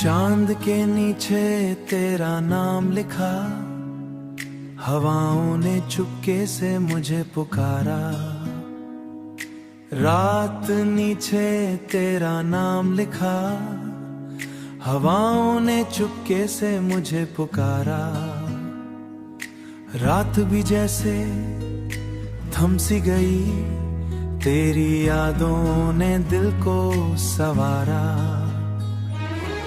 चांद के नीचे तेरा नाम लिखा, हवाओं ने चुपके से मुझे पुकारा। रात नीचे तेरा नाम लिखा, हवाओं ने चुपके से मुझे पुकारा। रात भी जैसे थम सी गई, तेरी यादों ने दिल को सवारा।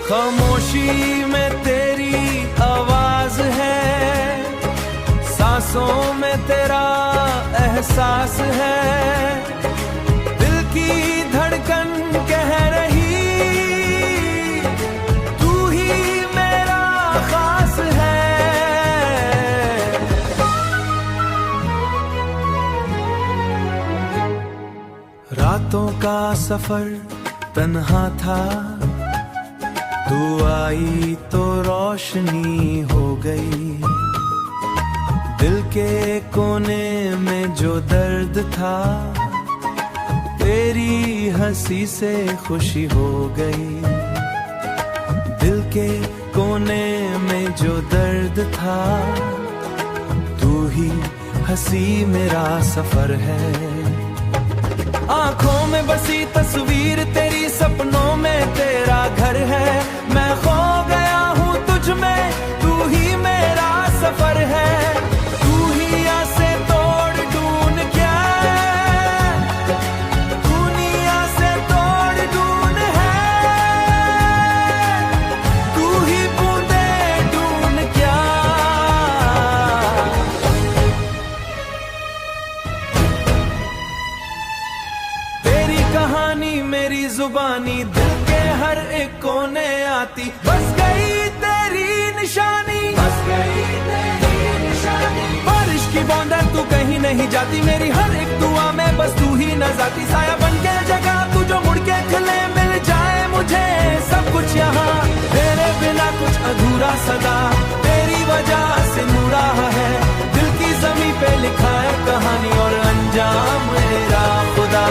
खामोशी में तेरी आवाज है, सांसों में तेरा एहसास है। दिल की धड़कन कह रही, तू ही मेरा खास है। रातों का सफर तन्हा था, तू आई तो रोशनी हो गई। दिल के कोने में जो दर्द था, तेरी हंसी से खुशी हो गई। दिल के कोने में जो दर्द था, तू ही हंसी मेरा सफर है। आंखों में बसी तस्वीर तेरी, सपनों में तेरा घर है। मैं खो गया हूँ तुझ में, तू ही मेरा सफर है। तू ही आसे तोड़ ढूंढ क्या, दुनिया से तोड़ ढूंढ है। तू ही बूंदे ढूंढ क्या, तेरी कहानी मेरी जुबानी, दिल के हर एक कोने आती। बस गई तेरी निशानी, बस गई तेरी निशानी। बारिश की बूंदें तू कहीं नहीं जाती, मेरी हर एक दुआ में बस तू ही न जाती। साया बन के जगह तू जो मुड़ के खिले, मिल जाए मुझे सब कुछ यहाँ। तेरे बिना कुछ अधूरा सदा, तेरी वजह से नूर रहा है। दिल की जमी पे लिखा है कहानी, और अंजाम मेरा खुदा।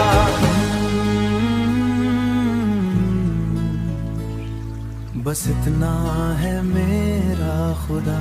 बस इतना है मेरा खुदा।